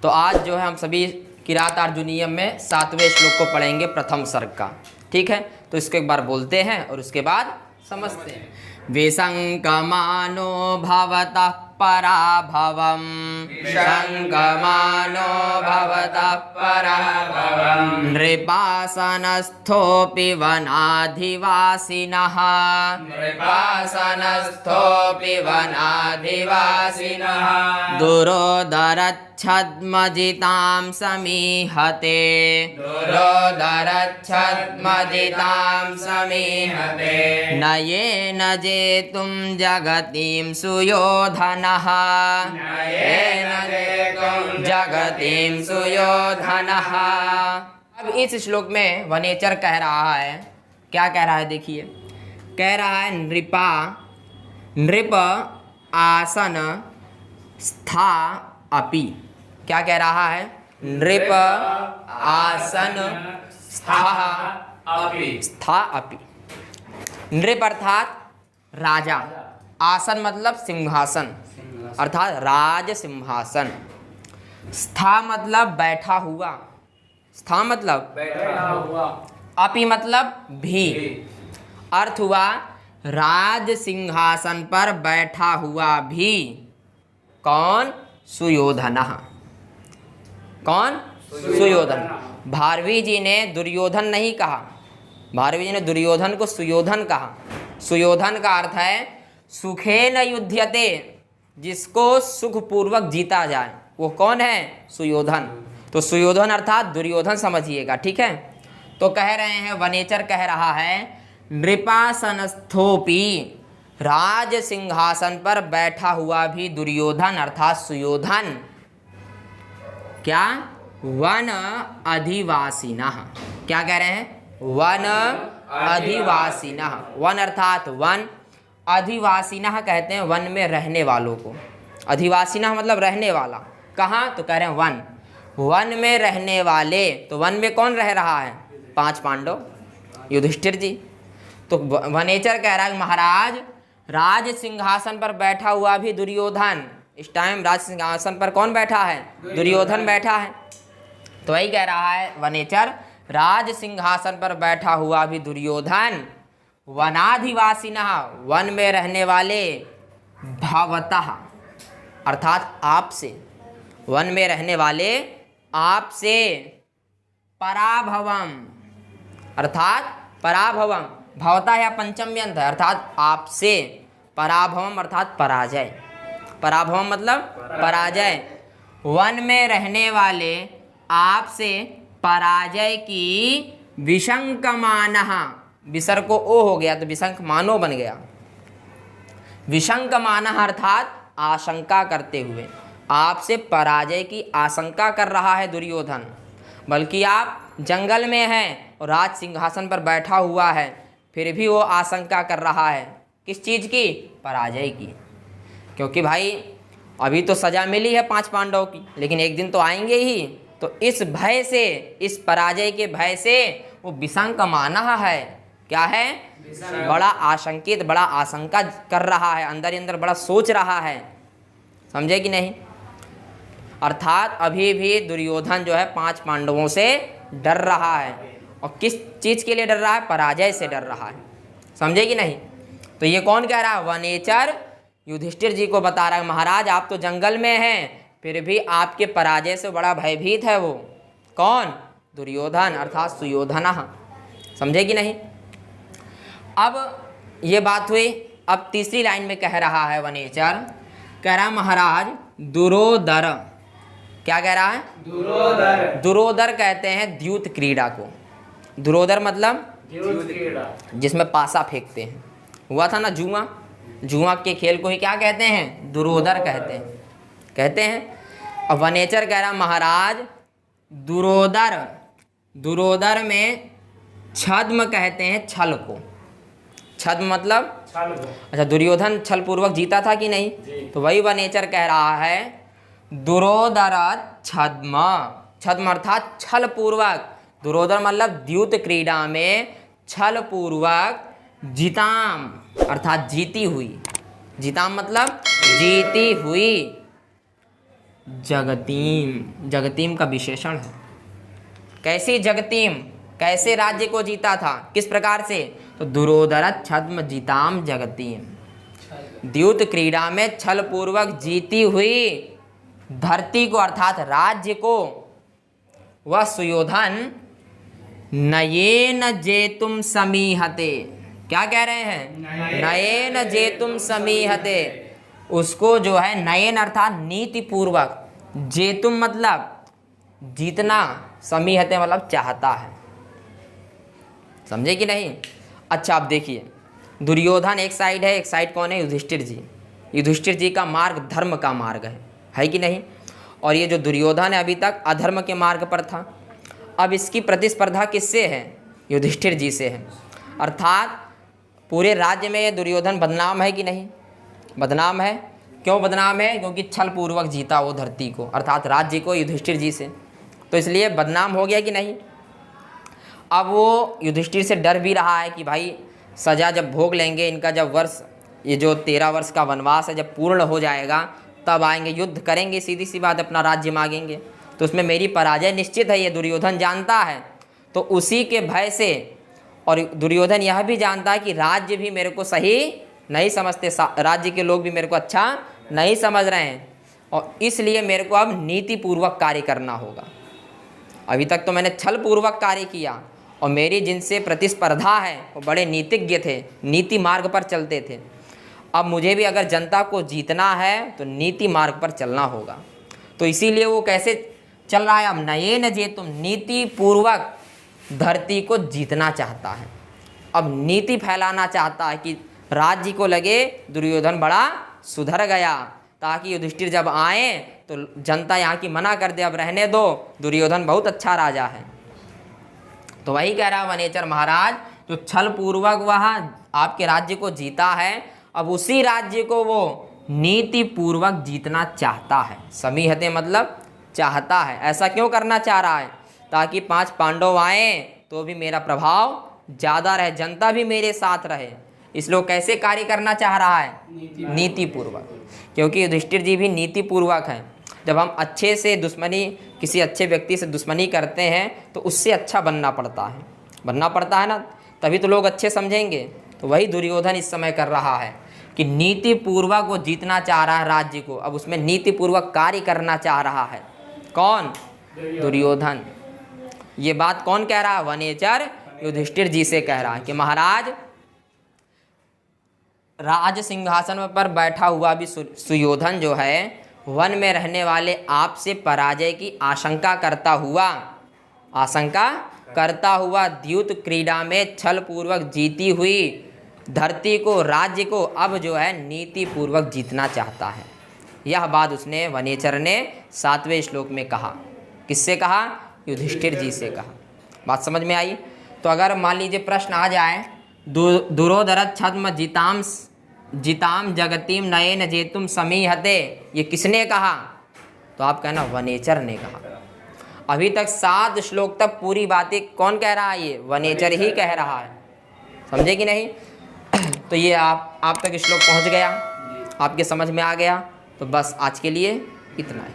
तो आज जो है हम सभी किरात अर्जुनीयम में 7वें श्लोक को पढ़ेंगे प्रथम सर्ग का। ठीक है, तो इसको एक बार बोलते हैं और उसके बाद समझते हैं। विसंकमानो भवतः पराभवम् विसंकमानो भवतः पराभवम् नृपासनस्थोऽपि वनाधिवासिनः नृपासनस्थोऽपि वनाधिवासिनः दुरोदरच्छद्मजितां समीहते दुरोदरच्छद्मजितां समीहते नयेन जेतुं जगतीं सुयोधनः नयेन जेतुं जगतीं सुयोधनः। अब इस श्लोक में वनेचर कह रहा है, क्या कह रहा है देखिए, कह रहा है नृप आसन स्था अपि। क्या कह रहा है? नृप आसन स्था अपि। नृप अर्थात राजा, आसन मतलब सिंहासन अर्थात राज सिंहासन, स्था मतलब बैठा हुआ, स्था मतलब बैठा हुआ, अपि मतलब भी। अर्थ हुआ राज सिंहासन पर बैठा हुआ भी। कौन? सुयोधन। कौन? सुयोधन। भारवी जी ने दुर्योधन नहीं कहा, भारवी जी ने दुर्योधन को सुयोधन कहा। सुयोधन का अर्थ है सुखेन युध्यते, जिसको सुखपूर्वक जीता जाए, वो कौन है? सुयोधन। तो सुयोधन अर्थात दुर्योधन समझिएगा। ठीक है, तो कह रहे हैं वनेचर कह रहा है नृपासनस्थोपि, राज सिंहासन पर बैठा हुआ भी दुर्योधन अर्थात सुयोधन। क्या? वन अधिवासिनः। क्या कह रहे हैं? वन अधिवासिनः। वन अर्थात वन, अधिवासिनः कहते हैं वन में रहने वालों को। अधिवासिनः मतलब रहने वाला। कहाँ? तो कह रहे हैं वन, वन में रहने वाले। तो वन में कौन रह रहा है? 5 पांडव, युधिष्ठिर जी। तो वनेचर कह रहा है महाराज राज सिंहासन पर बैठा हुआ भी दुर्योधन, इस टाइम राज सिंहासन पर कौन बैठा है? दुर्योधन बैठा है। तो वही कह रहा है वनेचर, राज सिंहासन पर बैठा हुआ भी दुर्योधन वनाधिवासिनः, वन में रहने वाले, भवतः अर्थात आपसे, वन में रहने वाले आपसे, पराभवम अर्थात पराभवम, भवता या पंचम्य अंत है अर्थात आपसे, पराभवम अर्थात पराजय, पराभवम मतलब पराजय। वन में रहने वाले आपसे पराजय की विशंकमानः, विसर्ग को ओ हो गया तो विशंकमानो बन गया। विशंकमानः अर्थात आशंका करते हुए, आपसे पराजय की आशंका कर रहा है दुर्योधन। बल्कि आप जंगल में हैं और राज सिंहासन पर बैठा हुआ है, फिर भी वो आशंका कर रहा है किस चीज़ की? पराजय की। क्योंकि भाई अभी तो सजा मिली है 5 पांडवों की, लेकिन एक दिन तो आएंगे ही। तो इस भय से, इस पराजय के भय से वो विशंकमानः है। क्या है? बड़ा आशंकित, बड़ा आशंका कर रहा है, अंदर ही अंदर बड़ा सोच रहा है। समझे कि नहीं? अर्थात अभी भी दुर्योधन जो है 5 पांडवों से डर रहा है। और किस चीज़ के लिए डर रहा है? पराजय से डर रहा है। समझे कि नहीं? तो ये कौन कह रहा है? वनेचर युधिष्ठिर जी को बता रहा है महाराज आप तो जंगल में हैं, फिर भी आपके पराजय से बड़ा भयभीत है वो। कौन? दुर्योधन अर्थात सुयोधनः। समझे कि नहीं? अब ये बात हुई। अब तीसरी लाइन में कह रहा है वनेचर, कह रहा महाराज दुरोदर। क्या कह रहा है? दुरोदर। दुरोदर कहते हैं द्यूत क्रीड़ा को। दुरोदर मतलब द्यूत क्रीड़ा, जिसमें पासा फेंकते हैं। हुआ था ना जुआ, जुआ के खेल को ही क्या कहते हैं? दुरोदर कहते हैं। अब वनेचर कह रहा महाराज दुरोदर, दुरोदर में छद्म कहते हैं छल को। छद्म मतलब छल। अच्छा, दुर्योधन छल पूर्वक जीता था कि नहीं? तो वही वनेचर कह रहा है दुरोदर छद्म, छद्म अर्थात छल पूर्वक। दुरोदर मतलब द्यूत क्रीड़ा में छल पूर्वक जिताम अर्थात जीती हुई, जिताम मतलब जीती हुई, जगतीम, जगतीम का विशेषण है। कैसी जगतीम, कैसे राज्य को जीता था, किस प्रकार से? तो दुरोधर छद्म जीताम जगतीम, द्यूत क्रीड़ा में छल पूर्वक जीती हुई धरती को अर्थात राज्य को वह सुयोधन नयेन जेतुम समीहते, क्या कह रहे हैं? नयेन जेतुम समीहते, उसको जो है नयन अर्थात नीति पूर्वक, जेतुम मतलब जीतना, समीहते मतलब चाहता है। समझे कि नहीं? अच्छा आप देखिए, दुर्योधन एक साइड है, एक साइड कौन है? युधिष्ठिर जी। युधिष्ठिर जी का मार्ग धर्म का मार्ग है कि नहीं? और ये जो दुर्योधन है अभी तक अधर्म के मार्ग पर था। अब इसकी प्रतिस्पर्धा किससे है? युधिष्ठिर जी से है। अर्थात पूरे राज्य में ये दुर्योधन बदनाम है कि नहीं? बदनाम है। क्यों बदनाम है? क्योंकि छल पूर्वक जीता वो धरती को अर्थात राज्य को युधिष्ठिर जी से, तो इसलिए बदनाम हो गया कि नहीं? अब वो युधिष्ठिर से डर भी रहा है कि भाई सज़ा जब भोग लेंगे, इनका जब वर्ष, ये जो 13 वर्ष का वनवास है जब पूर्ण हो जाएगा तब आएंगे, युद्ध करेंगे, सीधी सी बात, अपना राज्य मांगेंगे, तो उसमें मेरी पराजय निश्चित है, ये दुर्योधन जानता है। तो उसी के भय से, और दुर्योधन यह भी जानता है कि राज्य भी मेरे को सही नहीं समझते, राज्य के लोग भी मेरे को अच्छा नहीं समझ रहे हैं, और इसलिए मेरे को अब नीति पूर्वक कार्य करना होगा। अभी तक तो मैंने छल पूर्वक कार्य किया, और मेरी जिनसे प्रतिस्पर्धा है वो बड़े नीतिज्ञ थे, नीति मार्ग पर चलते थे। अब मुझे भी अगर जनता को जीतना है तो नीति मार्ग पर चलना होगा। तो इसीलिए वो कैसे चल रहा है? अब नयेन जेतुम, नीति पूर्वक धरती को जीतना चाहता है, अब नीति फैलाना चाहता है कि राज्य को लगे दुर्योधन बड़ा सुधर गया, ताकि युधिष्ठिर जब आए तो जनता यहाँ की मना कर दे, अब रहने दो, दुर्योधन बहुत अच्छा राजा है। तो वही कह रहा वनेचर महाराज, जो छल पूर्वक वह आपके राज्य को जीता है, अब उसी राज्य को वो नीति पूर्वक जीतना चाहता है। समीहते मतलब चाहता है। ऐसा क्यों करना चाह रहा है? ताकि 5 पांडव आए तो भी मेरा प्रभाव ज़्यादा रहे, जनता भी मेरे साथ रहे। इसलिए कैसे कार्य करना चाह रहा है? नीति पूर्वक। क्योंकि युधिष्ठिर जी भी नीति पूर्वक हैं। जब हम अच्छे से दुश्मनी, किसी अच्छे व्यक्ति से दुश्मनी करते हैं तो उससे अच्छा बनना पड़ता है ना, तभी तो लोग अच्छे समझेंगे। तो वही दुर्योधन इस समय कर रहा है कि नीति पूर्वक वो जीतना चाह रहा है राज्य को, अब उसमें नीति पूर्वक कार्य करना चाह रहा है। कौन? दुर्योधन। ये बात कौन कह रहा है? वनेचर युधिष्ठिर जी से कह रहा है कि महाराज, राज सिंहासन पर बैठा हुआ भी सुयोधन जो है, वन में रहने वाले आपसे पराजय की आशंका करता हुआ द्यूत क्रीड़ा में छल पूर्वक जीती हुई धरती को, राज्य को अब जो है नीति पूर्वक जीतना चाहता है। यह बात उसने, वनेचर ने 7वें श्लोक में कहा। किससे कहा? युधिष्ठिर जी से कहा। बात समझ में आई? तो अगर मान लीजिए प्रश्न आ जाए, दुरोधर छद्म जिताम जगतीम नयेन जेतुम समीहते, ये किसने कहा? तो आप कहना वनेचर ने कहा। अभी तक 7 श्लोक तक पूरी बातें कौन कह रहा है? ये वनेचर ही कह रहा है। समझे कि नहीं? तो ये आप तक श्लोक पहुंच गया, आपके समझ में आ गया। तो बस आज के लिए इतना ही।